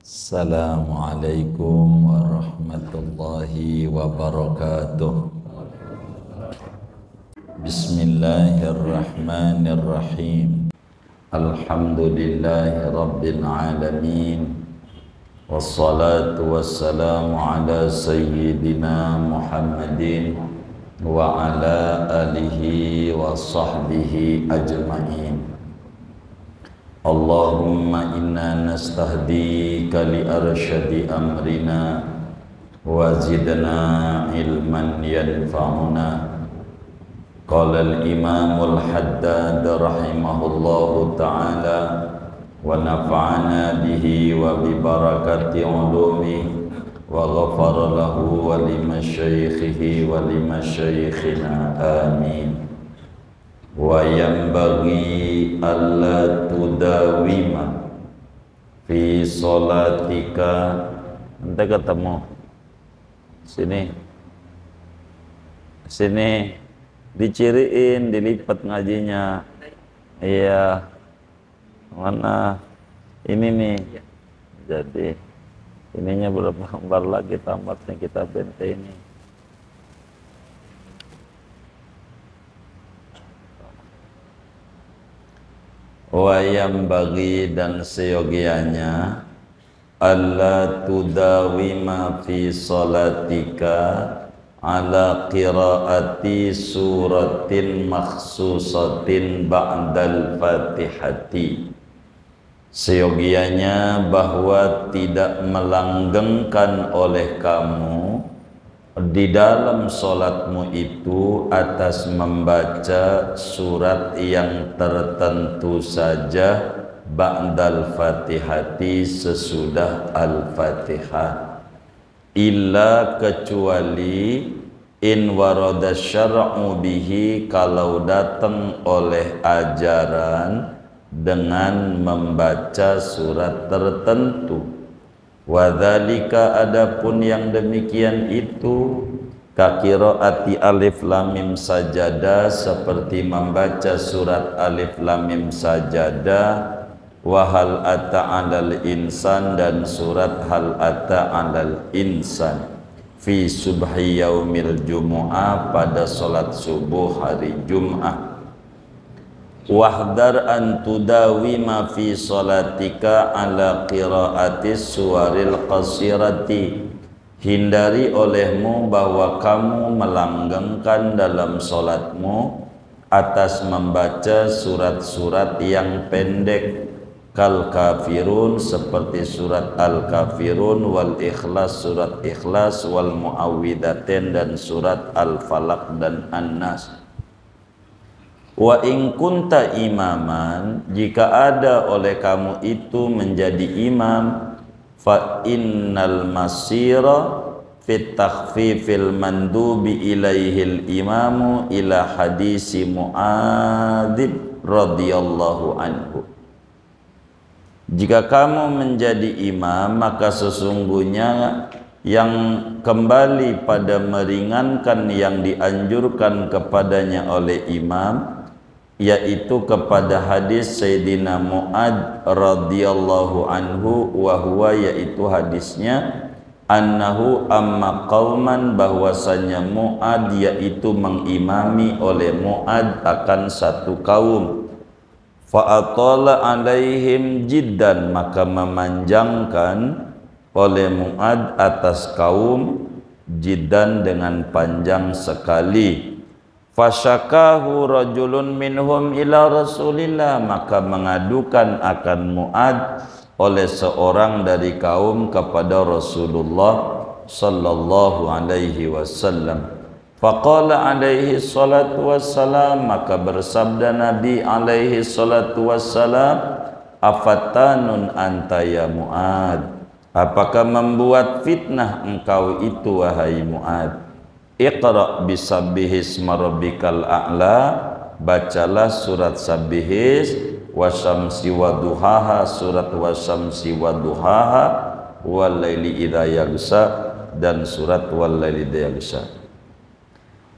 Assalamualaikum warahmatullahi wabarakatuh. Bismillahirrahmanirrahim. Alhamdulillahi rabbil alamin. Wassalatu wassalamu ala sayyidina Muhammadin wa ala alihi wa sahbihi ajma'in. Allahumma inna nastahdika li arsyadi amrina wa zidna ilman yanfa'una. Qala al-imamul haddad rahimahullahu ta'ala wa nafa'ana bihi wa bi barakati ulumi wa ghafara lahu wa li masyaikhihi wa li masyaikhina amin. Wa yanbaghi alla tudawima fi sholatika. Ente ketemu sini diciriin, dilipat ngajinya. Iya, mana ini nih, jadi ininya berapa lembar lagi tamatnya kita bente ini. Wayam bagi dan seyogianya alla tudawima fi sholatika ala qiraati suratin makhsusatin ba'dal fatihati. Seyogianya bahwa tidak melanggengkan oleh kamu di dalam sholatmu itu atas membaca surat yang tertentu saja ba'dal fatihati, sesudah al-fatihah, illa kecuali in warada syar'u bihi, kalau datang oleh ajaran dengan membaca surat tertentu. Wadzalika, adapun yang demikian itu, kakiraati alif lam mim sajadah, seperti membaca surat alif lam mim sajadah, wa hal ata 'alal insan, dan surat hal ata 'alal insan, fi subhi yaumil jumu'ah, pada salat subuh hari Jumat. Wahdar an tudawima fi sholatika ala qiraatis suwaril qasirati. Hindari olehmu bahwa kamu melanggengkan dalam sholatmu atas membaca surat-surat yang pendek. Kal kafirun, seperti surat al kafirun, wal ikhlas, surat ikhlas, wal muawwidatain, dan surat al falaq dan an-nas. Wa in kunta imaman, jika ada oleh kamu itu menjadi imam, fa innal masira fit takhfifil mandubi ilaihil imamu ila hadisi Mu'adzib radhiyallahu anhu. Jika kamu menjadi imam, maka sesungguhnya yang kembali pada meringankan yang dianjurkan kepadanya oleh imam, yaitu kepada hadis Sayyidina Mu'adz radhiyallahu anhu, wa huwa, yaitu hadisnya, annahu amma qauman, bahwasanya Mu'adz yaitu mengimami oleh Mu'adz akan satu kaum, fa atala alaihim jiddan, maka memanjangkan oleh Mu'adz atas kaum, jiddan dengan panjang sekali. Fasyakahu rajulun minhum ila Rasulillah, maka mengadukan akan Mu'adz oleh seorang dari kaum kepada Rasulullah sallallahu alaihi wasallam. Faqala alaihi salatu wassalam, maka bersabda Nabi alaihi salatu wassalam, afatanun anta ya Mu'adz, apakah membuat fitnah engkau itu wahai Mu'adz? Iqra bisabbihisma rabbikal a'la, bacalah surat Sabbihis, wasyamsi waduhaha, surat wasyamsi waduhaha, wal laili idza yaghsha, dan surat wal laili idza yaghsha.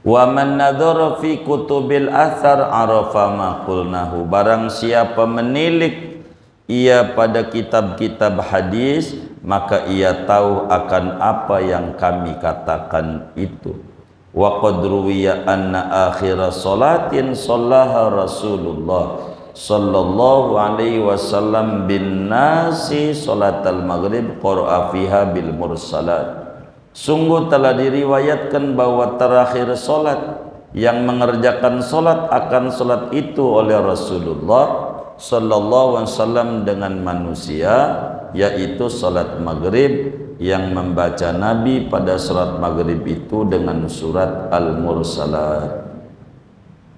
Wa man nadhara fi kutubil athar arafa ma qulnahu, barang siapa menilik ia pada kitab-kitab hadis, maka ia tahu akan apa yang kami katakan itu. Wa qad ruwiya anna akhira salatin shallaha Rasulullah sallallahu alaihi wasallam bin nasi salatal maghrib qara'a fiha bil mursalat. Sungguh telah diriwayatkan bahwa terakhir salat yang mengerjakan salat akan salat itu oleh Rasulullah sallallahu alaihi wasallam dengan manusia, yaitu salat maghrib, yang membaca Nabi pada salat maghrib itu dengan surat Al-Mursalat.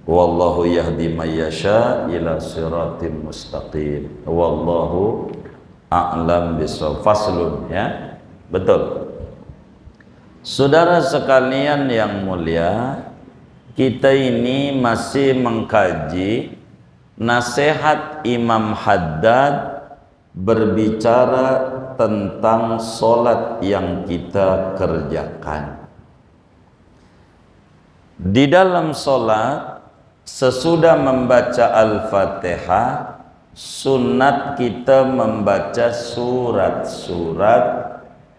Wallahu yahdi may yasha ila siratim mustaqim. Wallahu a'lam bishawab. Faslun, ya. Betul. Saudara sekalian yang mulia, kita ini masih mengkaji nasihat Imam Haddad berbicara tentang solat yang kita kerjakan. Di dalam solat, sesudah membaca Al-Fatihah, sunat kita membaca surat-surat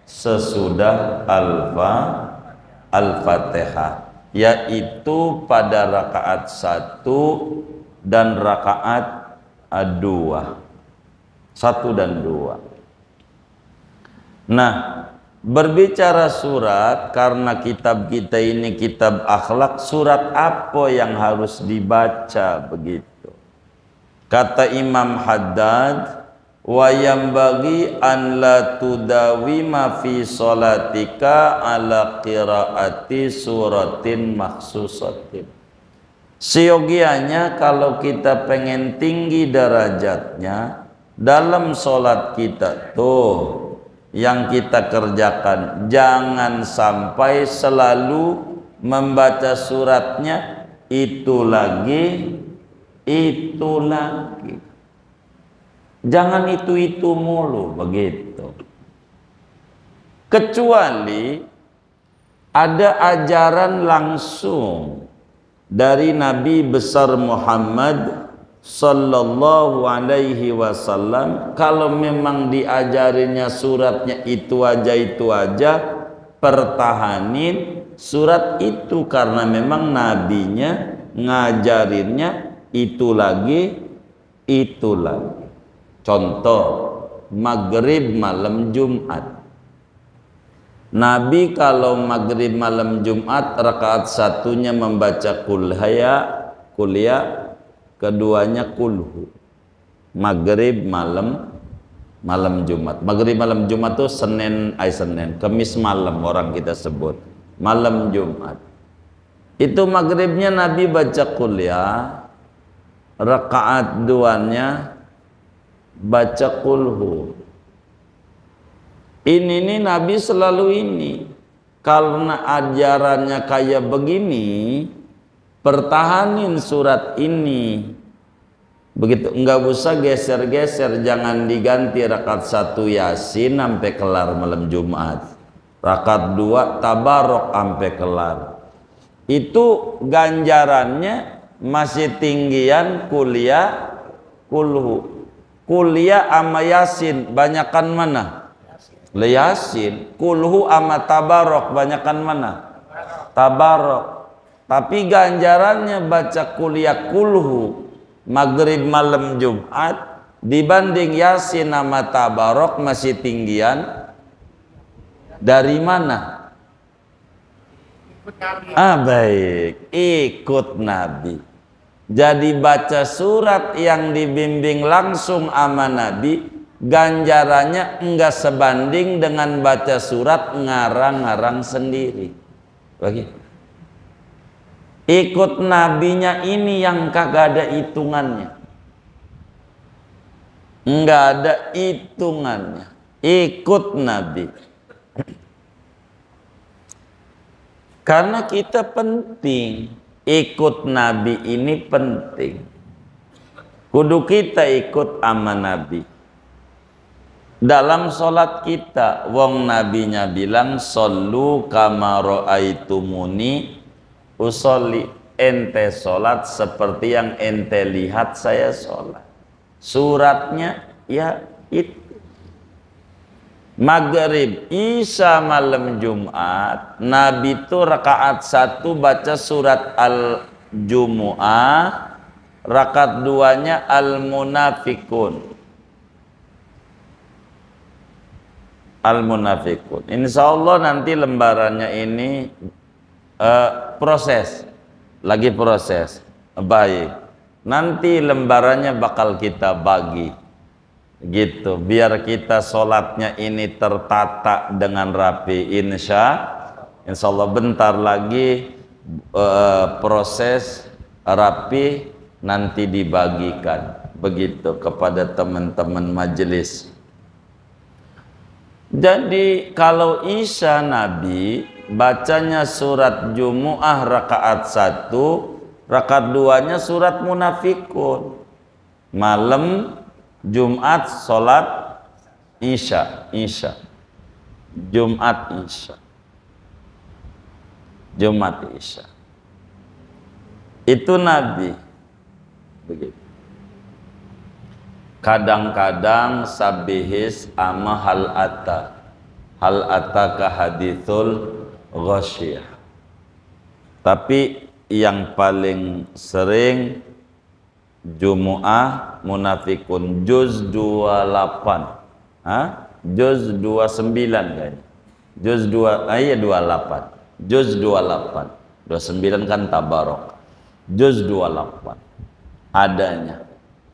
sesudah Al-Fatihah, yaitu pada rakaat 1 dan rakaat 2. 1 dan 2. Nah, berbicara surat, karena kitab kita ini kitab akhlak, surat apa yang harus dibaca begitu? Kata Imam Haddad, wa yambagi an la tudawima fi salatika ala qiraati suratin makhsusatin. Seyogianya kalau kita pengen tinggi derajatnya dalam sholat kita tuh yang kita kerjakan, jangan sampai selalu membaca suratnya itu lagi, itu lagi. Jangan itu mulu begitu. Kecuali ada ajaran langsung dari Nabi besar Muhammad sallallahu alaihi wasallam. Kalau memang diajarinya suratnya itu aja, pertahanin surat itu, karena memang nabinya ngajarinnya itu lagi, itu lagi. Contoh, maghrib malam Jumat. Nabi kalau maghrib malam Jumat rakaat satunya membaca kuliah, keduanya kulhu. Maghrib malam Jumat. Maghrib malam Jumat itu Senin, Kamis malam orang kita sebut. Malam Jumat. Itu maghribnya Nabi baca kuliah, rakaat duanya baca kulhu. Ini nih Nabi selalu ini. Karena ajarannya kayak begini, pertahanin surat ini. Begitu, enggak usah geser-geser, jangan diganti rakaat 1 Yasin sampai kelar malam Jumat. Rakaat 2 Tabarok sampai kelar. Itu ganjarannya masih tinggian kuliah kulhu. Kuliah ama Yasin banyakan mana? Yasin. Kulhu ama Tabarok banyakan mana? Tabarok. Tapi ganjarannya baca kuliah kulhu maghrib malam Jumat dibanding Yasin sama Tabarok masih tinggian. Dari mana? Baik, ikut Nabi. Jadi baca surat yang dibimbing langsung sama Nabi, ganjarannya enggak sebanding dengan baca surat ngarang-ngarang sendiri. Begitu. Ikut nabinya ini yang kagak ada hitungannya. Enggak ada hitungannya. Ikut nabi. Karena kita penting. Ikut nabi ini penting. Kudu kita ikut sama nabi. Dalam sholat kita, wong nabinya bilang, "Shollu kama ra'aitumuni usolli." Ente sholat seperti yang ente lihat saya sholat. Suratnya ya itu. Maghrib, Isya malam Jumat, Nabi itu rakaat 1 baca surat Al-Jumu'ah, rakaat 2-nya Al-Munafikun. Al-Munafikun. Insya Allah nanti lembarannya ini proses, lagi proses. Baik, nanti lembarannya bakal kita bagi. Gitu, biar kita sholatnya ini tertata dengan rapi. Insya Allah bentar lagi proses rapi nanti dibagikan begitu kepada teman-teman majelis. Jadi kalau Isya Nabi bacanya surat Jumu'ah rakaat 1, rakaat 2-nya surat Munafikun. Malam Jumat sholat Isya, Jumat Isya, itu Nabi begitu. Kadang-kadang sabihis ama hal ata hadithul ghasyiyah, tapi yang paling sering Jumu'ah Munafikun juz 28, juz 29 kayaknya, juz 2, iya 28, juz 28, 29 kan Tabarok, juz 28 adanya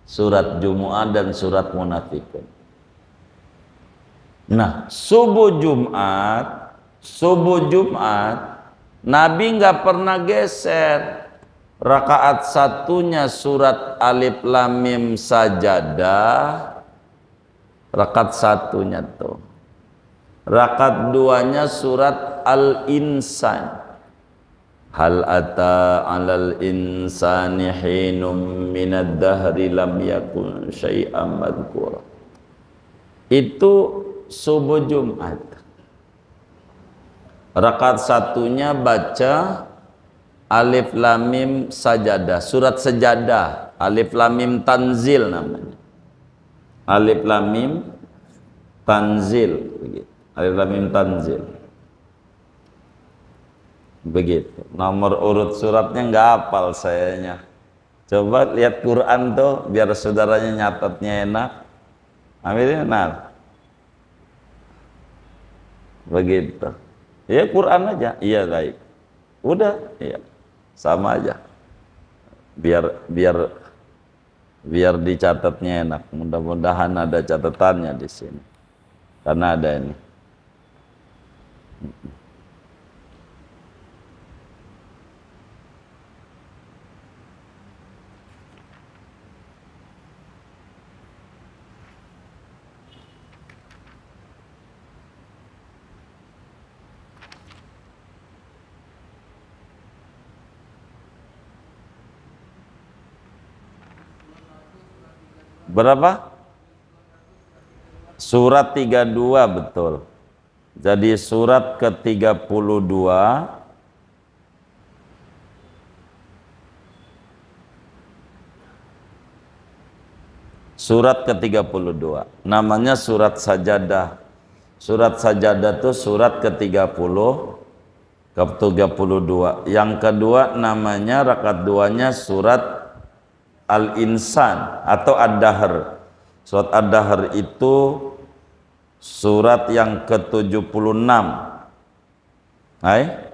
surat Jumu'ah dan surat Munafikun. Nah, subuh Jumat Nabi nggak pernah geser. Rakaat 1-nya surat Alif Lam Mim Sajadah, rakaat 1-nya tuh. Rakaat 2-nya surat Al-Insan. Hal ata 'alal insani hinum minad dahri lam yakun syai'an madhkura. Itu subuh Jumat. Rakaat 1-nya baca Alif Lam Mim Sajadah, surat Sejadah, Alif Lam Mim Tanzil namanya. Alif Lam Mim Tanzil, begitu. Alif Lam Mim Tanzil. Begitu. Nomor urut suratnya nggak hafal sayanya. Coba lihat Quran tuh biar saudaranya nyatetnya enak. Amin. Nah. Begitu. Ya Quran aja. Iya baik. Udah, iya. Sama aja, biar dicatatnya enak. Mudah-mudahan ada catatannya di sini, karena ada ini. Berapa? Surat 32, betul. Jadi surat ke-32 surat ke-32 namanya surat Sajadah. Surat Sajadah itu surat ke-30 ke-32. Yang kedua namanya rakaat 2-nya surat Al-Insan atau Ad-Dahr. Surat Ad-Dahr itu surat yang ke-76. Hai?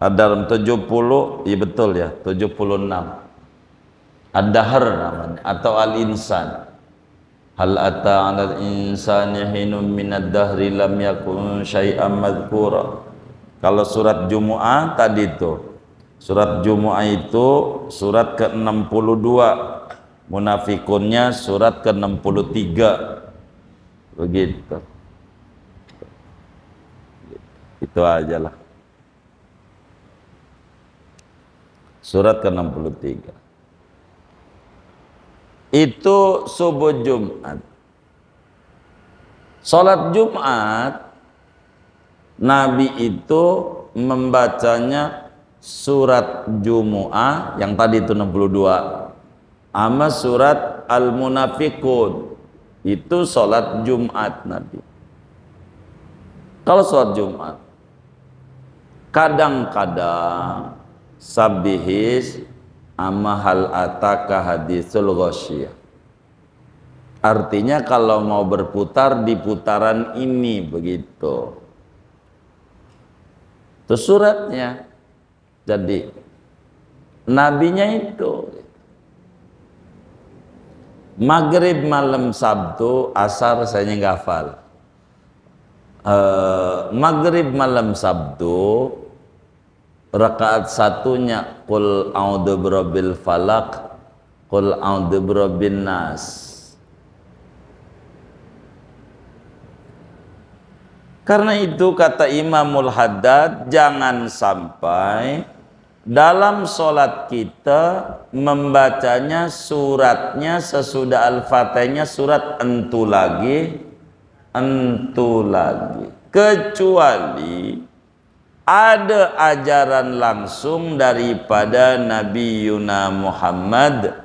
Ad-Dahr 70, iya betul ya, 76. Ad-Dahr namanya atau Al-Insan. Hal ata 'alal insani hinum minad dahri lam yakun syai'an madhkura. Kalau surat Jumu'ah tadi itu. Surat Jumu'ah itu surat ke-62, Munafikunnya surat ke-63. Begitu. Itu aja lah. Surat ke-63. Itu subuh Jumat. Salat Jumat Nabi itu membacanya surat Jumu'ah yang tadi itu 62 sama surat Al-Munafikun. Itu sholat Jumat Nabi. Kalau sholat Jumat, kadang-kadang sabihis ama hal ataka hadisul ghasyiyah. Artinya kalau mau berputar di putaran ini begitu. Itu suratnya. Jadi nabinya itu Maghrib malam Sabtu, asar saya nggak hafal. Maghrib malam Sabtu, rakaat satunya qul a'udzu birabbil falaq, qul a'udzu birabbin nas. Karena itu kata Imamul Haddad, jangan sampai dalam sholat kita membacanya suratnya sesudah Al-Fatihahnya surat entu lagi. Kecuali ada ajaran langsung daripada Nabi Yuna Muhammad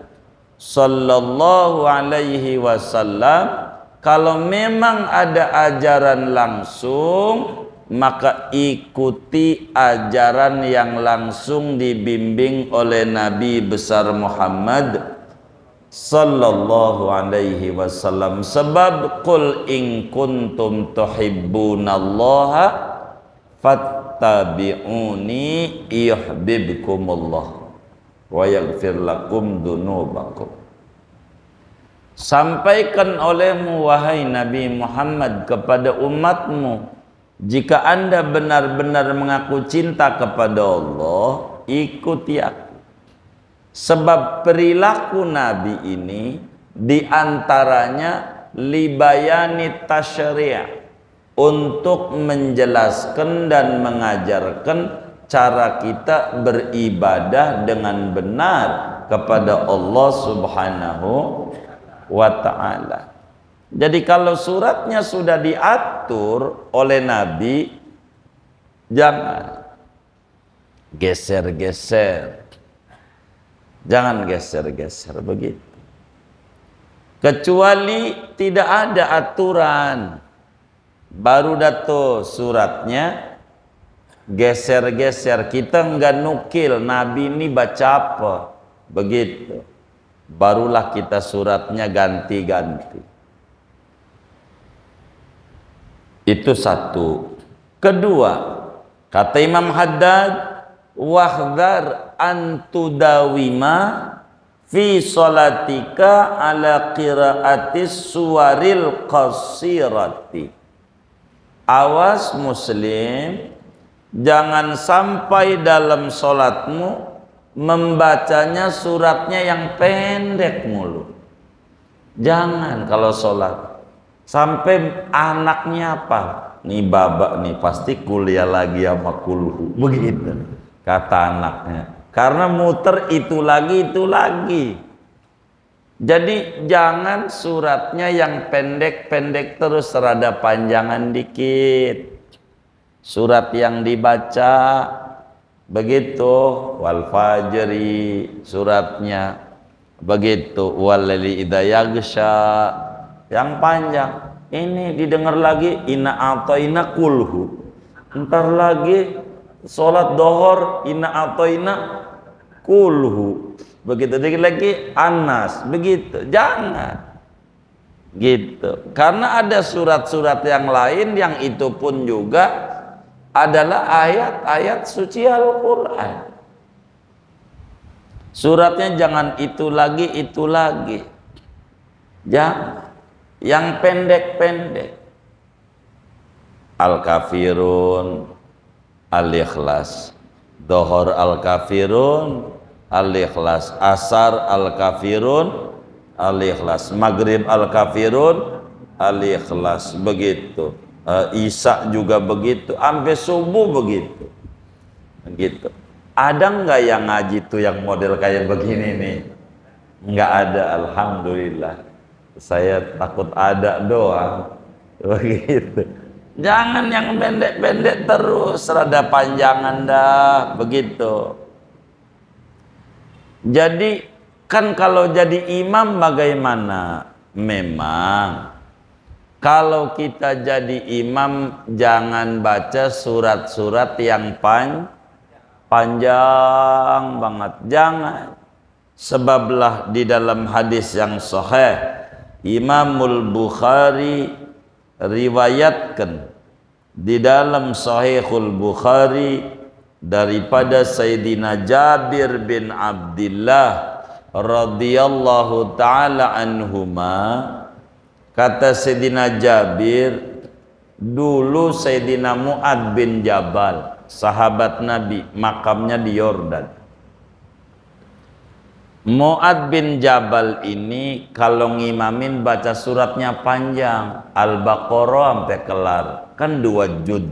sallallahu alaihi wasallam. Kalau memang ada ajaran langsung, maka ikuti ajaran yang langsung dibimbing oleh Nabi besar Muhammad sallallahu alaihi wasallam. Sebab qul in kuntum tuhibbunallaha fattabi'uni yuhibbukumullah wa yaghfir lakum dzunubakum. Sampaikan olehmu wahai Nabi Muhammad kepada umatmu, jika anda benar-benar mengaku cinta kepada Allah, ikuti aku. Sebab perilaku Nabi ini diantaranya libayani tasyri', untuk menjelaskan dan mengajarkan cara kita beribadah dengan benar kepada Allah Subhanahu wa ta'ala. Jadi kalau suratnya sudah diatur oleh Nabi, jangan geser-geser, jangan geser-geser begitu. Kecuali tidak ada aturan, baru dato suratnya geser-geser, kita enggak nukil Nabi ini baca apa begitu, barulah kita suratnya ganti-ganti. Itu satu. Kedua, kata Imam Haddad, wahdhar antudawima fi salatika ala qiraatis suwaril qasirati. Awas muslim, jangan sampai dalam solatmu membacanya suratnya yang pendek mulu. Jangan kalau solat sampai anaknya apa? Nih babak nih pasti kuliah lagi sama kulhu. Begitu kata anaknya. Karena muter itu lagi itu lagi. Jadi jangan suratnya yang pendek-pendek terus, rada panjangan dikit. Surat yang dibaca begitu, wal fajri suratnya begitu, wal laili idza yaghsha yang panjang. Ini didengar lagi inna a'tayna kulhu. Ntar lagi sholat dohor inna a'tayna kulhu. Begitu dikit lagi Anas. Begitu, jangan gitu. Karena ada surat-surat yang lain yang itu pun juga adalah ayat-ayat suci Al-Quran. Suratnya jangan itu lagi. Jangan. Yang pendek-pendek. Al-Kafirun, Al-Ikhlas. Dohor Al-Kafirun, Al-Ikhlas. Asar Al-Kafirun, Al-Ikhlas. Maghrib Al-Kafirun, Al-Ikhlas. Begitu. Isya juga begitu. Sampai subuh begitu. Begitu. Ada nggak yang ngaji tuh yang model kayak begini nih? Nggak ada, alhamdulillah. Saya takut ada doang. Begitu. Jangan yang pendek-pendek terus, rada panjangan dah, begitu. Jadi kan kalau jadi imam bagaimana? Memang Kalau kita jadi imam, jangan baca surat-surat yang panjang banget, jangan. Sebablah di dalam hadis yang sahih, Imamul Bukhari riwayatkan di dalam Sahihul Bukhari daripada Sayyidina Jabir bin Abdullah radhiyallahu taala anhuma. Kata Sayyidina Jabir, dulu Sayyidina Mu'ad bin Jabal, sahabat Nabi, makamnya di Yordan. Mu'ad bin Jabal ini kalau ngimamin baca suratnya panjang, Al-Baqarah sampai kelar, kan 2 juz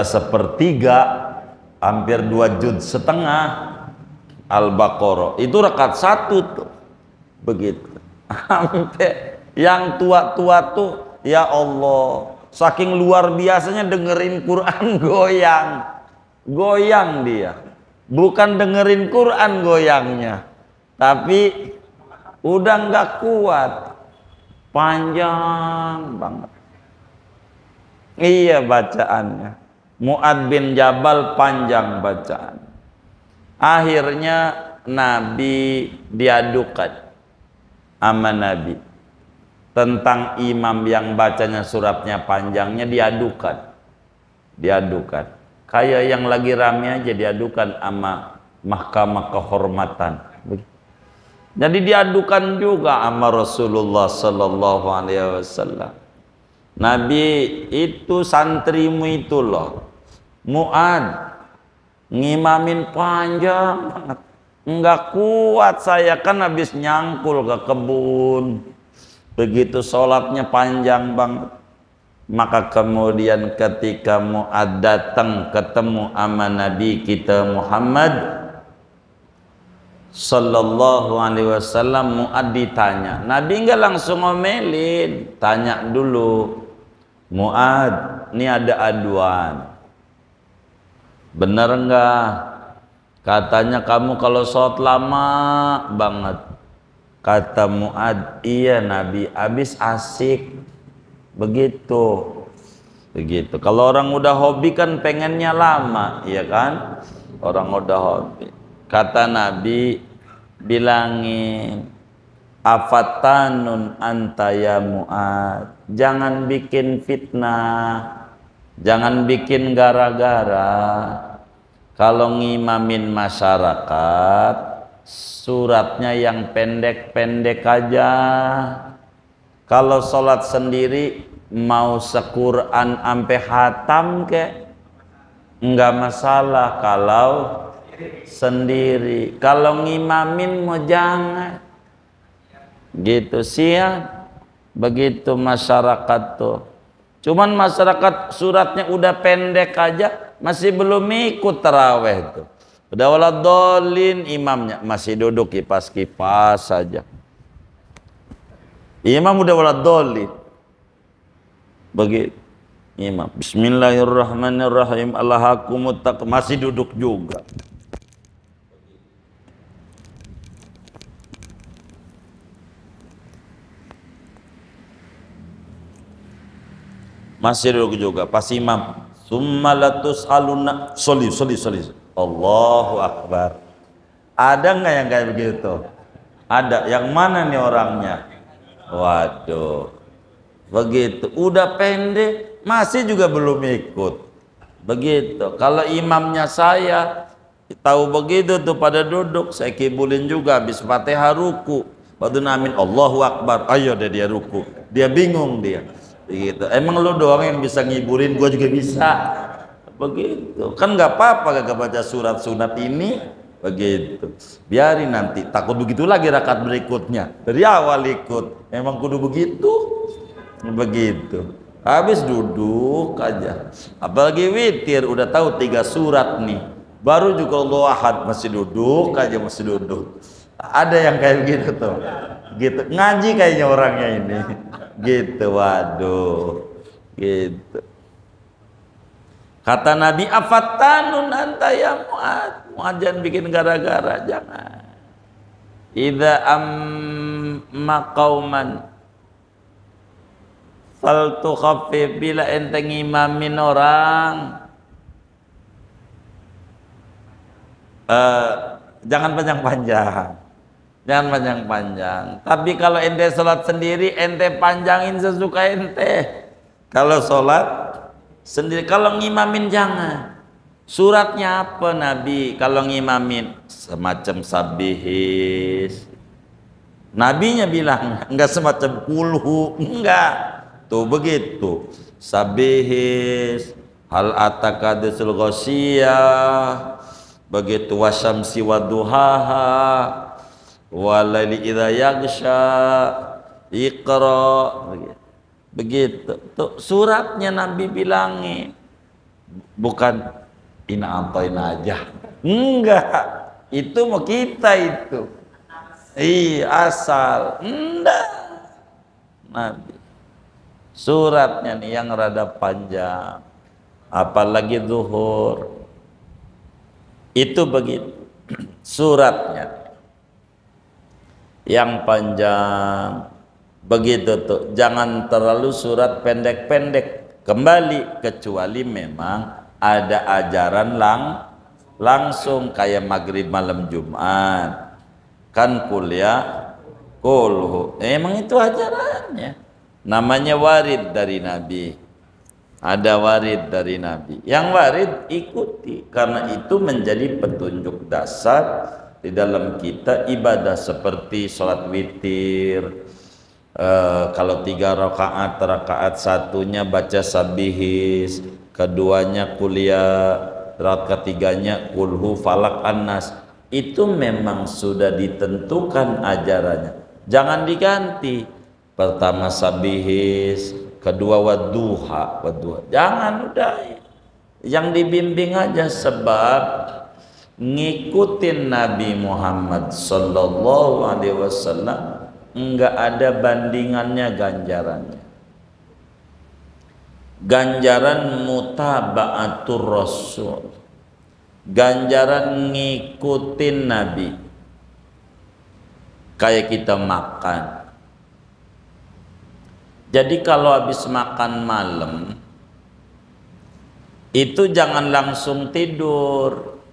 sepertiga, hampir 2 juz setengah Al-Baqarah. Itu rakaat 1 tuh, begitu. Sampai yang tua-tua tuh, ya Allah, saking luar biasanya dengerin Quran goyang dia. Bukan dengerin Quran goyangnya, tapi udah nggak kuat, panjang banget. Iya bacaannya. Mu'ad bin Jabal panjang bacaan. Akhirnya Nabi diadukan sama Nabi tentang imam yang bacanya suratnya panjangnya, diadukan kayak yang lagi rame aja, diadukan sama mahkamah kehormatan. Jadi diadukan juga sama Rasulullah sallallahu alaihi wasallam. Nabi, itu santrimu itu loh, Mu'ad, ngimamin panjang banget, nggak kuat saya, kan habis nyangkul ke kebun. Begitu sholatnya panjang banget. Maka kemudian ketika Mu'ad datang ketemu sama Nabi kita Muhammad sallallahu alaihi wasallam, Mu'ad ditanya. Nabi enggak langsung ngomelin, tanya dulu, Mu'ad, ini ada aduan, bener enggak? Katanya kamu kalau sholat lama banget. Kata Mu'ad, iya Nabi, habis asik. Begitu. Kalau orang udah hobi kan pengennya lama, iya kan? Orang udah hobi. Kata Nabi, bilangin, afatanun anta ya Mu'ad, jangan bikin fitnah, jangan bikin gara-gara. Kalau ngimamin masyarakat, suratnya yang pendek-pendek aja. Kalau sholat sendiri mau sequran sampai hatam kek, enggak masalah kalau sendiri. Kalau ngimamin mau jangan. Gitu sih ya. Begitu masyarakat tuh. Cuman masyarakat suratnya udah pendek aja, masih belum ikut taraweh tuh. Udah waladolin, imamnya masih duduk kipas-kipas saja. Imam udah waladolin. Begitu. Imam, Bismillahirrahmanirrahim, Allahakumut taqwa, masih duduk juga. Masih duduk juga. Pas imam, summalatus aluna, soli. Allahu Akbar. Ada nggak yang kayak begitu? Ada. Yang mana nih orangnya? Waduh. Begitu. Udah pendek, masih juga belum ikut. Begitu. Kalau imamnya saya tahu begitu tuh pada duduk, saya kibulin juga habis Fatihah ruku. Baru amin Allahu Akbar. Ayo deh dia ruku. Dia bingung dia. Begitu. Emang lu doang yang bisa ngiburin, gua juga bisa. Begitu kan, nggak apa-apa gak baca surat sunat ini. Begitu, biarin nanti, takut begitu lagi rakaat berikutnya, dari awal ikut, emang kudu begitu. Habis duduk aja, apalagi witir udah tahu 3 surat nih, baru juga Allah Ahad masih duduk aja, masih duduk. Ada yang kayak gitu tuh, gitu ngaji kayaknya orangnya ini, gitu. Waduh, gitu. Kata Nabi, afattanun anta ya Mu'ad. Mu'ad jangan bikin gara-gara, jangan. Idza amma qauman fal tukhaffif, bila ente ngimamin orang jangan panjang-panjang. Jangan panjang-panjang. Tapi kalau ente sholat sendiri, ente panjangin sesuka ente. Kalau sholat sendiri, kalau ngimamin jangan. Suratnya apa Nabi kalau ngimamin? Semacam sabihis. Nabinya bilang enggak semacam kulhu, enggak. Tuh begitu. Sabihis, hal atakadusul ghasyiyah, begitu wasyamsi waduhaha, walaili idza yaghsha, iqra, begitu. Tuh suratnya Nabi bilangin. Bukan ina atoina aja. Enggak. Itu mau kita itu. Asal. Enggak. Nabi. Suratnya nih yang rada panjang. Apalagi zuhur. Itu begitu. Suratnya yang panjang begitu tuh, jangan terlalu surat pendek-pendek. Kembali kecuali memang ada ajaran langsung kayak maghrib malam Jumat kan kuliah kulhu, emang itu ajarannya, namanya warid dari Nabi. Ada warid dari Nabi, yang warid ikuti, karena itu menjadi petunjuk dasar di dalam kita ibadah seperti sholat witir. Kalau 3 rakaat, rakaat satunya baca sabihis, keduanya kuliah, rakaat ketiganya kulhu falak annas. Itu memang sudah ditentukan ajarannya, jangan diganti. Pertama sabihis, kedua wadduha, jangan, udah yang dibimbing aja. Sebab ngikutin Nabi Muhammad sallallahu alaihi wasallam enggak ada bandingannya ganjarannya. Ganjaran mutaba'atur rasul, ganjaran ngikutin Nabi. Kayak kita makan, jadi kalau habis makan malam itu jangan langsung tidur.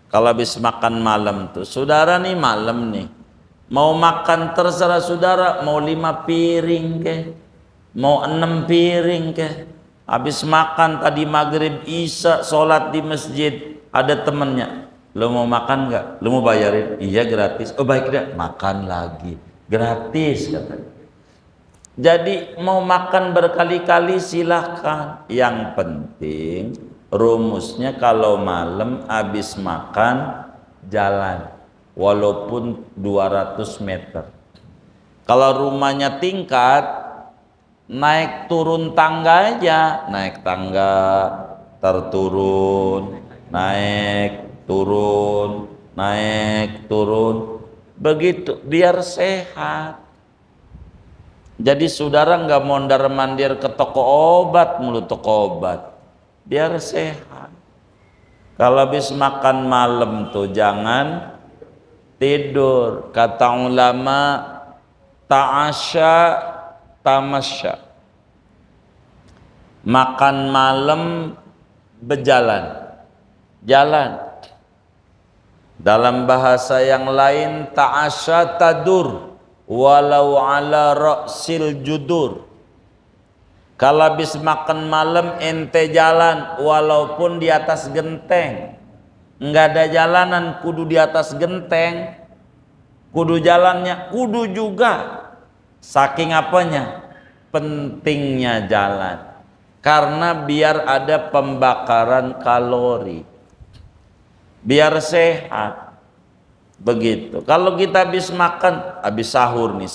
Kalau habis makan malam tuh, saudara nih malam nih mau makan, terserah saudara, mau 5 piring ke, mau 6 piring ke. Habis makan tadi maghrib isya, sholat di masjid, ada temennya, lo mau makan nggak? Lo mau bayarin? Iya gratis. Oh baik dah, makan lagi, gratis katanya. Jadi mau makan berkali-kali silahkan. Yang penting rumusnya kalau malam habis makan jalan. Walaupun 200 meter. Kalau rumahnya tingkat, naik turun tangga aja, naik tangga, terturun, naik turun, naik turun, begitu biar sehat. Jadi saudara nggak mondar mandir ke toko obat mulu, toko obat, biar sehat. Kalau habis makan malam tuh jangan tidur. Kata ulama, ta'asya tamasya, makan malam berjalan, jalan. Dalam bahasa yang lain, ta'asya tadur walau ala ra'sil judur. Kalau habis makan malam ente jalan walaupun di atas genteng. Enggak ada jalanan kudu di atas genteng, kudu jalannya kudu juga. Saking apanya? Pentingnya jalan, karena biar ada pembakaran kalori, biar sehat. Begitu. Kalau kita habis makan, habis sahur nih,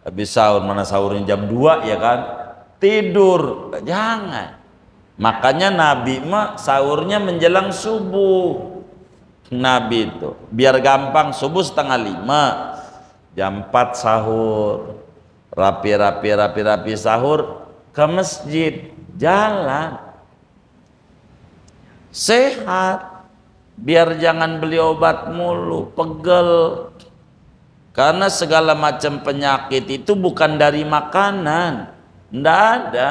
habis sahur, mana sahurnya jam 2 ya kan, tidur, jangan. Makanya Nabi mah sahurnya menjelang subuh. Nabi itu biar gampang, subuh 4:30, jam 4 sahur, rapi sahur, ke masjid, jalan, sehat. Biar jangan beli obat mulu, pegel. Karena segala macam penyakit itu bukan dari makanan, Nggak ada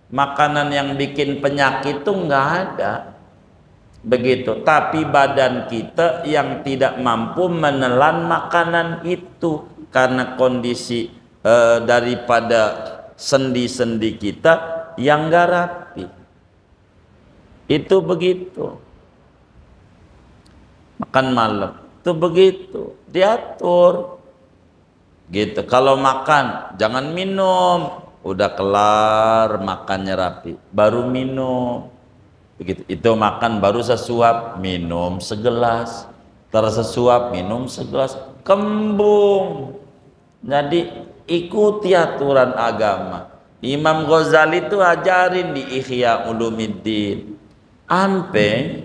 makanan yang bikin penyakit itu, nggak ada. Begitu. Tapi badan kita yang tidak mampu menelan makanan itu karena kondisi daripada sendi-sendi kita yang nggak rapi. Itu begitu. Makan malam itu begitu, diatur. Gitu. Kalau makan jangan minum. Udah kelar makannya rapi, baru minum. Begitu. Itu makan baru sesuap, minum segelas. Tersesuap, minum segelas. Kembung. Jadi ikuti aturan agama. Imam Ghazali itu ajarin di Ihya Ulumuddin. Ampe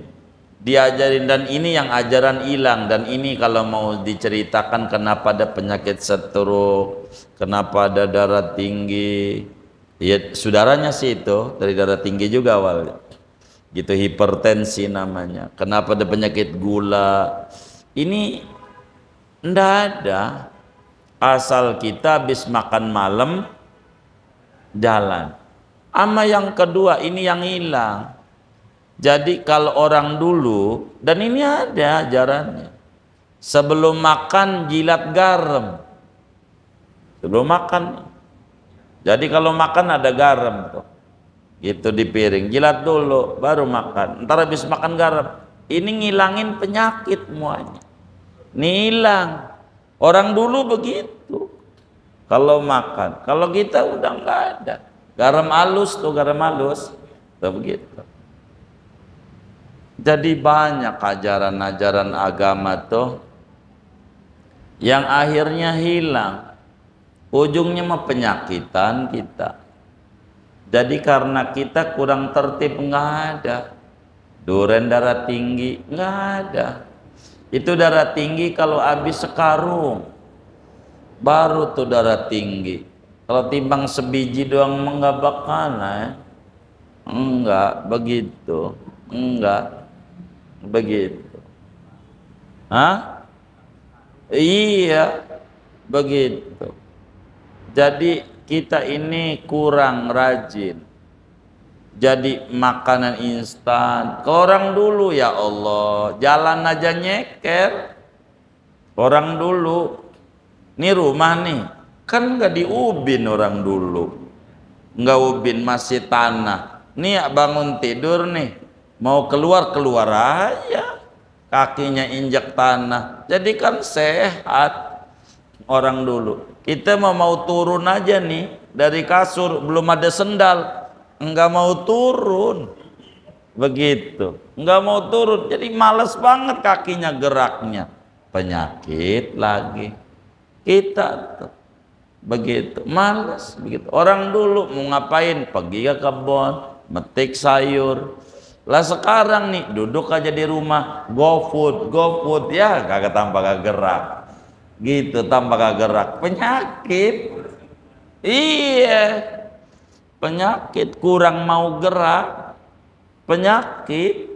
diajarin, dan ini yang ajaran hilang. Dan ini kalau mau diceritakan kenapa ada penyakit stroke, kenapa ada darah tinggi, ya saudaranya sih itu dari darah tinggi juga awalnya gitu, hipertensi namanya. Kenapa ada penyakit gula, ini ndak ada, asal kita habis makan malam jalan. Ama yang kedua ini yang hilang. Jadi kalau orang dulu, dan ini ada ajarannya, sebelum makan jilat garam. Sebelum makan. Jadi kalau makan ada garam tuh. Gitu di piring, jilat dulu baru makan. Ntar habis makan garam. Ini ngilangin penyakit semuanya. Hilang. Orang dulu begitu. Kalau makan, kalau kita udah nggak ada. Garam halus tuh, garam halus. Tuh begitu. Jadi banyak ajaran-ajaran agama tuh yang akhirnya hilang. Ujungnya mah penyakitan kita. Jadi karena kita kurang tertib, nggak ada. Duren darah tinggi, nggak ada. Itu darah tinggi kalau habis sekarung, baru tuh darah tinggi. Kalau timbang sebiji doang nggak bakal, enggak begitu, enggak. Begitu. Hah? Iya, begitu. Jadi kita ini kurang rajin. Jadi makanan instan. Ke orang dulu ya Allah, jalan aja nyeker. Orang dulu, ini rumah nih, kan nggak diubin orang dulu. Nggak ubin, masih tanah. Nih bangun tidur nih, mau keluar aja, kakinya injak tanah. Jadi kan sehat orang dulu. Kita mau turun aja nih dari kasur, belum ada sendal, enggak mau turun. Begitu, enggak mau turun. Jadi males banget kakinya geraknya. Penyakit lagi. Kita tuh begitu, males begitu. Orang dulu mau ngapain? Pergi ke kebun, metik sayur. Lah sekarang nih duduk aja di rumah, go food ya, kagak tambah kagak gerak. Gitu, tambah kagak gerak. Penyakit. Iya. Penyakit, kurang mau gerak. Penyakit.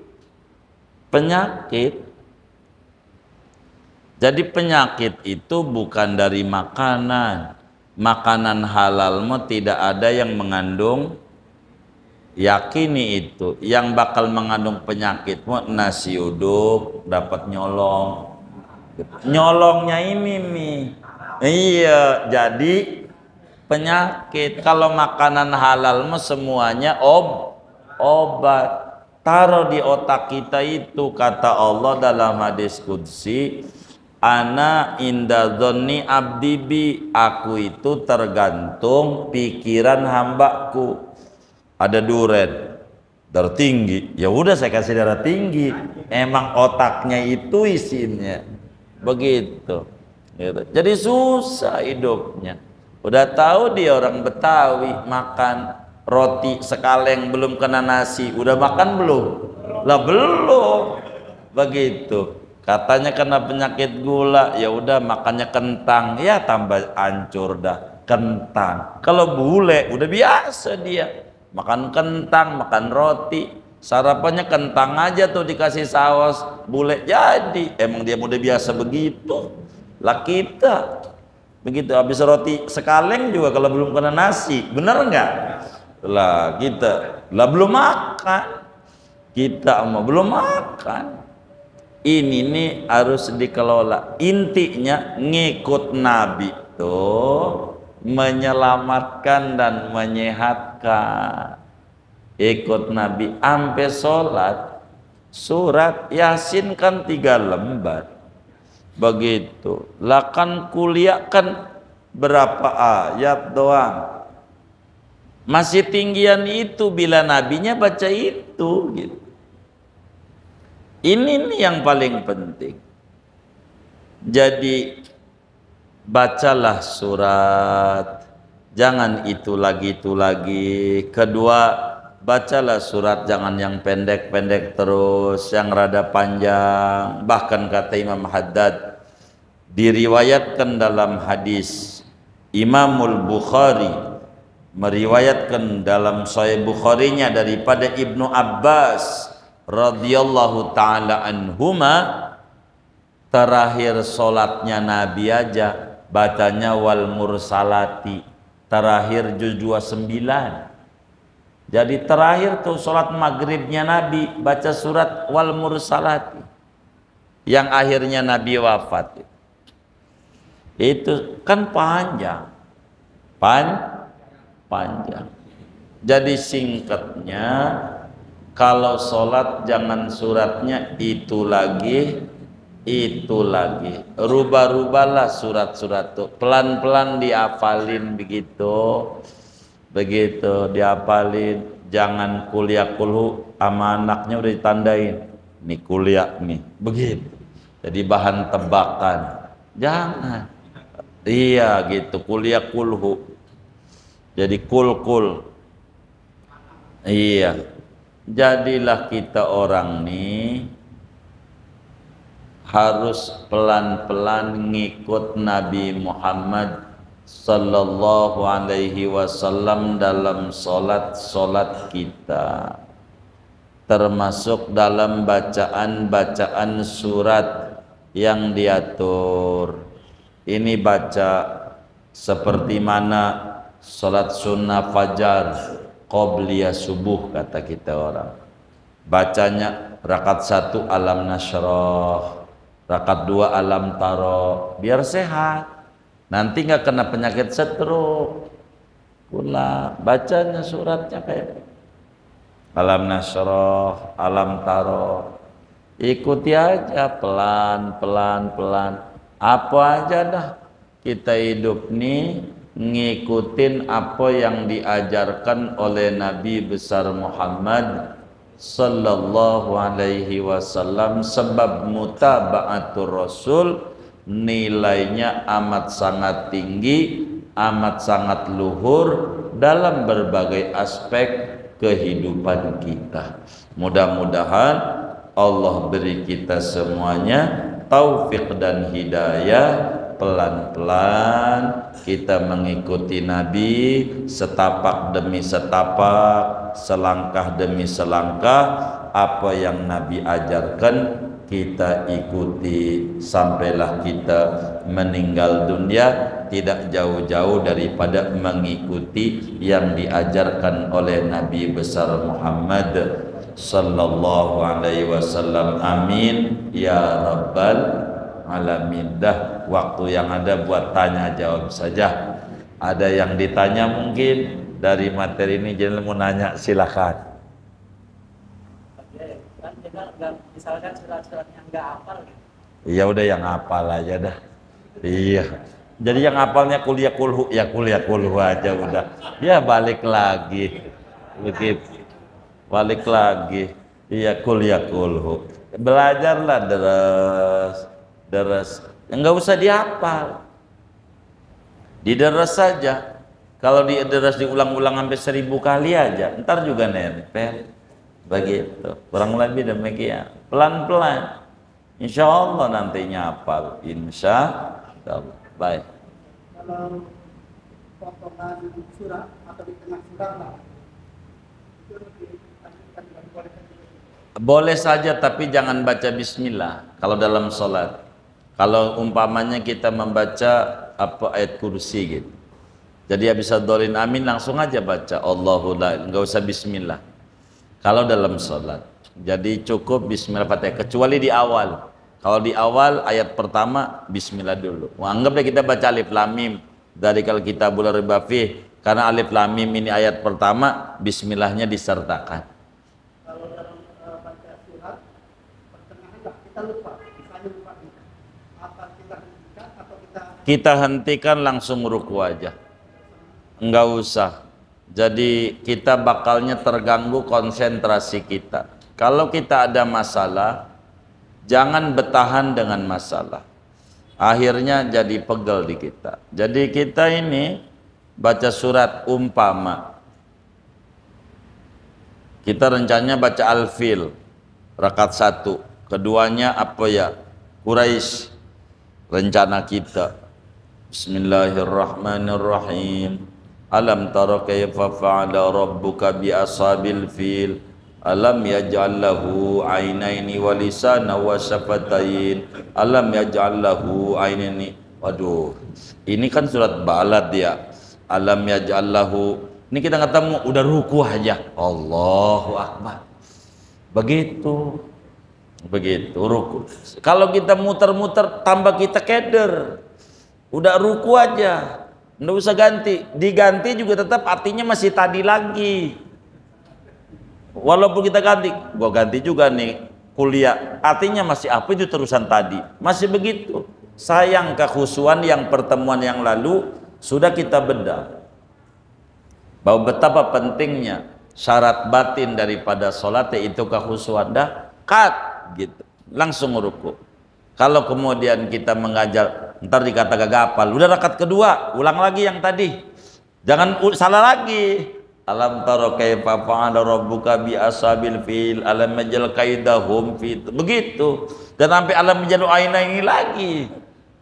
Jadi penyakit itu bukan dari makanan. Makanan halalmu tidak ada yang mengandung, yakini itu. Yang bakal mengandung penyakitmu nasi uduk, dapat nyolong. Nyolongnya ini nih. Iya, jadi penyakit. Kalau makanan halalmu semuanya obat. Taruh di otak kita itu, kata Allah dalam hadis qudsi, ana inda dzonni abdi bi, aku itu tergantung pikiran hambaku. Ada duren darah tinggi, ya udah saya kasih darah tinggi, emang otaknya itu isinya begitu gitu. Jadi susah hidupnya. Udah tahu dia orang Betawi, makan roti sekaleng belum kena nasi, udah makan belum? Lah belum. Begitu. Katanya kena penyakit gula, ya udah makannya kentang, ya tambah hancur dah. Kentang. Kalau bule udah biasa dia. Makan kentang, makan roti, sarapannya kentang aja tuh dikasih saus, bule jadi. Emang dia udah biasa begitu. Lah kita Begitu habis roti sekaleng juga kalau belum kena nasi, bener nggak? Lah kita lah belum makan, kita mau belum makan. Ini nih harus dikelola. Intinya ngikut Nabi tuh menyelamatkan dan menyehatkan. Ikut Nabi sampai sholat, surat Yasin kan 3 lembar. Begitu lah kan kuliah kan berapa ayat doang, masih tinggian itu bila nabinya baca itu gitu. Ini nih yang paling penting. Jadi bacalah surat, jangan itu lagi. Kedua, bacalah surat jangan yang pendek-pendek terus, yang rada panjang. Bahkan kata Imam Haddad, diriwayatkan dalam hadis, Imamul Bukhari meriwayatkan dalam Sahih Bukharinya daripada Ibnu Abbas radhiyallahu taala anhuma, terakhir solatnya Nabi aja bacanya wal mursalati, terakhir juz 29. Jadi terakhir tuh sholat maghribnya Nabi baca surat wal mursalati, yang akhirnya Nabi wafat. Itu kan panjang, panjang. Jadi singkatnya, kalau sholat jangan suratnya itu lagi, rubah-rubahlah surat-surat tuh, pelan-pelan dihafalin begitu dihafalin. Jangan kuliah kulhu sama anaknya udah ditandain nih kuliah nih begitu, jadi bahan tebakan. Jangan, iya gitu, kuliah kulhu jadi kul. Iya, jadilah kita orang nih harus pelan-pelan ngikut Nabi Muhammad sallallahu alaihi wasallam dalam solat kita, termasuk dalam bacaan surat yang diatur. Ini baca seperti mana solat sunnah fajar qobliyah subuh kata kita orang, bacanya rakaat 1 alam nasyrah, rakaat 2 alam taro, biar sehat, nanti nggak kena penyakit stroke. Pula bacanya suratnya kayak alam nasyrah, alam taro, ikuti aja pelan. Apa aja dah, kita hidup nih ngikutin apa yang diajarkan oleh Nabi besar Muhammad sallallahu alaihi wasallam, sebab mutaba'atur rasul nilainya amat sangat tinggi, amat sangat luhur dalam berbagai aspek kehidupan kita. Mudah-mudahan Allah beri kita semuanya taufik dan hidayah, pelan-pelan kita mengikuti Nabi, setapak demi setapak, selangkah demi selangkah. Apa yang Nabi ajarkan kita ikuti sampailah kita meninggal dunia, tidak jauh-jauh daripada mengikuti yang diajarkan oleh Nabi besar Muhammad sallallahu alaihi wasallam. Amin ya rabbal alamin. Dah, waktu yang ada buat tanya jawab saja. Ada yang ditanya mungkin dari materi ini, jadi mau nanya silakan. Misalkan surat-surat yang nggak hafal gitu. Iya udah yang hafal aja dah. Iya. Jadi yang hafalnya kuliah kulhu, ya kuliah kulhu aja udah. Ya balik lagi. Begitu. Balik lagi. Iya kuliah kulhu. Belajarlah deres. Enggak usah dihafal. Dideres saja. Kalau dideres diulang-ulang sampai 1000 kali aja, ntar juga nempel. Begitu. Kurang lebih demikian. Pelan-pelan. Insya Allah nantinya hafal. Insya Allah. Baik. Kalau potongan surat atau di tengah surat lah, itu boleh saja, tapi jangan baca bismillah kalau dalam sholat. Kalau umpamanya kita membaca apa ayat kursi gitu. Jadi habis dolin amin langsung aja baca Allahu la, nggak usah bismillah. Kalau dalam sholat, jadi cukup bismillah-fatihah kecuali di awal. Kalau di awal ayat pertama bismillah dulu. Anggaplah kita baca alif lam mim dari kalau kita la raiba fih, karena alif lam mim ini ayat pertama, bismillahnya disertakan. Kalau dalam baca surat pertengahan kita lupa, misalnya lupa apa kita hentikan atau kita hentikan langsung ruku aja, nggak usah. Jadi kita bakalnya terganggu konsentrasi kita. Kalau kita ada masalah, jangan bertahan dengan masalah, akhirnya jadi pegel di kita. Jadi kita ini baca surat umpama kita rencananya baca Al-Fil rakaat 1, keduanya apa ya, Quraisy. Rencana kita Bismillahirrahmanirrahim. Alam tara kaifa fa'ala rabbuka bi ashabil fil. Alam yaj'al lahu 'ainaini wa lisana wa syafatain. Alam yaj'al lahu 'ainaini. Waduh, ini kan surat Balad ya. Alam yaj'al lahu. Ini kita ketemu udah ruku aja. Allahu akbar. Begitu ruku. Kalau kita muter-muter tambah kita keder. Udah ruku aja, nggak usah ganti. Diganti juga tetap artinya masih tadi lagi. Walaupun kita ganti, gua ganti juga nih kuliah, artinya masih apa itu terusan tadi, masih begitu. Sayang kekhusyuan yang pertemuan yang lalu sudah kita bedah bahwa betapa pentingnya syarat batin daripada sholat itu kekhusyuan. Dah cut gitu, langsung ruku. Kalau kemudian kita mengajar, ntar dikata gak hafal, udah rakaat kedua, ulang lagi yang tadi, jangan salah lagi. Alam tara kaifa fa'ala rabbuka bi ashabil fil, alam majal kaidahum fi, begitu. Dan sampai alam majal aina ini lagi,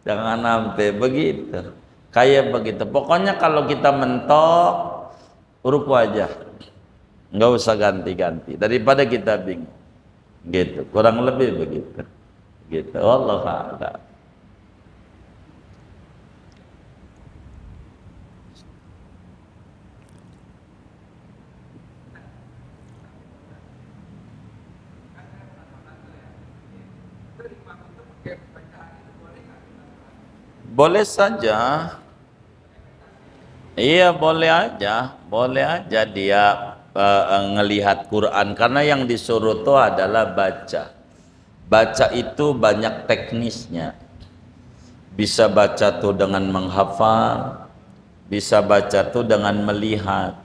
jangan sampai begitu, kayak begitu. Pokoknya kalau kita mentok, ruku aja, nggak usah ganti-ganti daripada kita bingung, gitu. Kurang lebih begitu. Gitu, Allah a'lam. Boleh saja. Iya, boleh aja dia ngelihat Quran, karena yang disuruh itu adalah baca. Baca itu banyak teknisnya. Bisa baca tuh dengan menghafal, bisa baca tuh dengan melihat.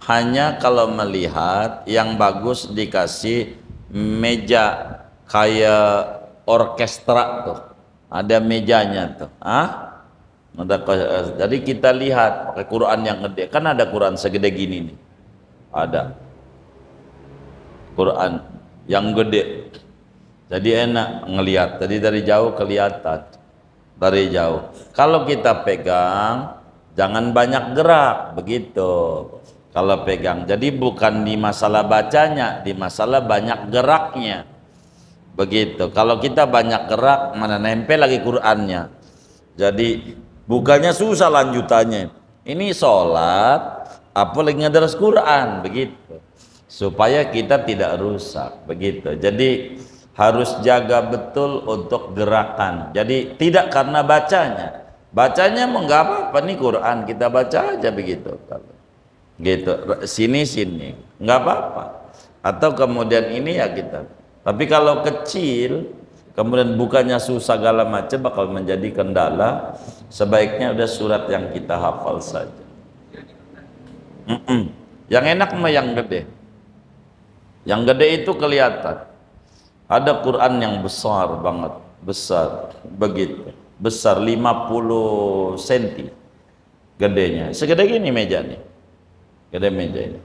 Hanya kalau melihat yang bagus dikasih meja kayak orkestra tuh. Ada mejanya tuh. Jadi kita lihat pakai Quran yang gede. Kan ada Quran segede gini nih. Ada Quran yang gede. Jadi enak ngelihat, jadi dari jauh kelihatan, dari jauh. Kalau kita pegang, jangan banyak gerak, begitu. Kalau pegang, jadi bukan di masalah bacanya, di masalah banyak geraknya, begitu. Kalau kita banyak gerak, mana nempel lagi Qur'annya. Jadi bukannya susah lanjutannya. Ini sholat, apalagi ngadaras Quran, begitu. Supaya kita tidak rusak, begitu. Jadi harus jaga betul untuk gerakan. Jadi tidak karena bacanya mau nggak apa-apa nih Quran kita baca aja begitu, gitu. Sini nggak apa-apa. Atau kemudian ini ya kita. Tapi kalau kecil kemudian bukannya susah segala macam bakal menjadi kendala. Sebaiknya udah surat yang kita hafal saja. Yang enak mah yang gede. Yang gede itu kelihatan. Ada Quran yang besar banget, besar, begitu, besar 50 cm gedenya, segede gini meja nih, gede meja ini.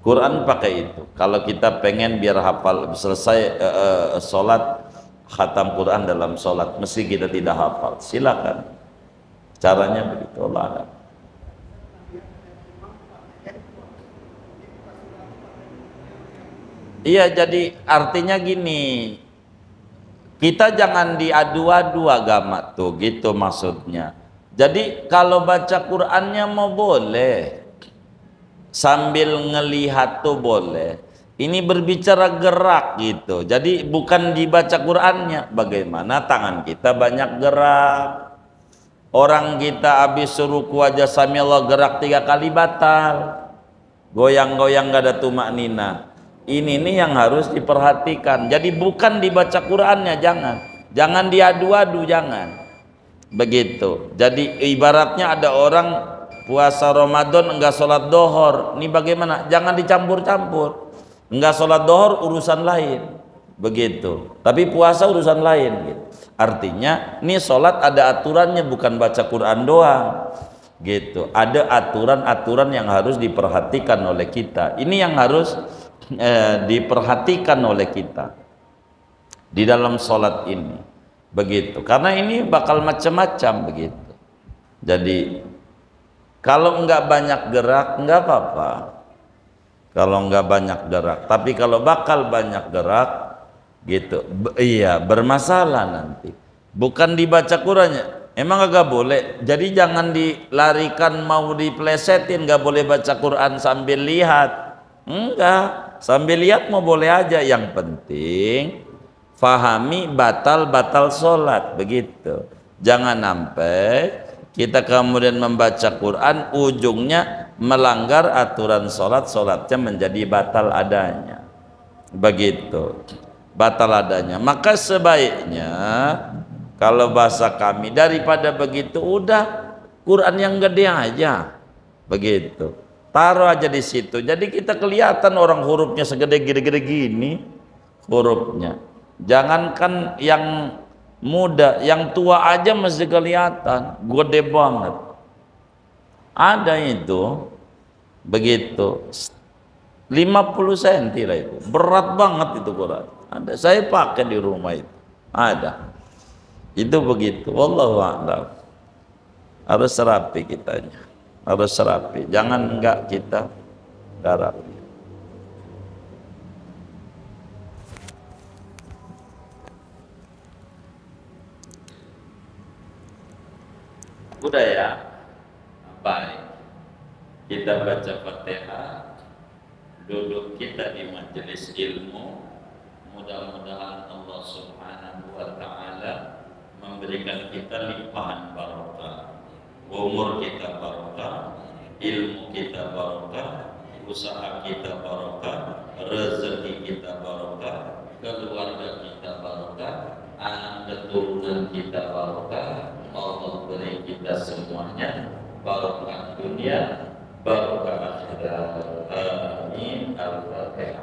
Quran pakai itu. Kalau kita pengen biar hafal selesai sholat, khatam Quran dalam sholat, mesti kita tidak hafal, silakan. Caranya begitu, Allah. Iya, jadi artinya gini, kita jangan diadu-adu agama tuh, gitu maksudnya. Jadi kalau baca Qur'annya mau boleh, sambil ngelihat tuh boleh. Ini berbicara gerak gitu. Jadi bukan dibaca Qur'annya. Bagaimana tangan kita banyak gerak. Orang kita habis ruku aja samiallah gerak 3 kali batal. Goyang-goyang gak ada tumak nina. Ini nih yang harus diperhatikan. Jadi bukan dibaca Qur'annya, jangan. Jangan diadu-adu, jangan. Begitu. Jadi ibaratnya ada orang puasa Ramadan enggak sholat dohor. Ini bagaimana? Jangan dicampur-campur. Enggak sholat dohor urusan lain. Begitu. Tapi puasa urusan lain. Gitu. Artinya ini sholat ada aturannya, bukan baca Quran doang. Gitu. Ada aturan-aturan yang harus diperhatikan oleh kita. Ini yang harus diperhatikan oleh kita di dalam sholat ini. Begitu. Karena ini bakal macam-macam begitu. Jadi kalau enggak banyak gerak enggak apa-apa. Kalau enggak banyak gerak, tapi kalau bakal banyak gerak gitu, iya bermasalah nanti. Bukan dibaca Qur'annya. Emang agak boleh. Jadi jangan dilarikan mau diplesetin, enggak boleh baca Qur'an sambil lihat. Enggak, sambil lihat mau boleh aja. Yang penting fahami batal-batal sholat begitu. Jangan sampai kita kemudian membaca Quran ujungnya melanggar aturan sholat, sholatnya menjadi batal adanya. Begitu, batal adanya. Maka sebaiknya kalau bahasa kami daripada begitu udah Quran yang gede aja. Begitu. Taruh aja di situ. Jadi kita kelihatan orang hurufnya segede gede-gede gini hurufnya. Jangankan yang muda, yang tua aja mesti kelihatan gede banget. Ada itu begitu 50 cm lah itu, berat banget itu Quran. Ada, saya pakai di rumah itu. Ada. Itu begitu. Wallahu a'lam. Harus rapi kitanya. Harus rapi. Jangan enggak kita enggak rapi. Budaya baik kita baca Fatihah, duduk kita di majelis ilmu, mudah-mudahan Allah Subhanahu wa taala memberikan kita limpahan barokah, umur kita barokah, ilmu kita barokah, usaha kita barokah, rezeki kita barokah, keluarga kita barokah, anak keturunan kita barokah. Allah beri kita semuanya barokah dunia, barokah akhirat. Amin. Al-Fatihah.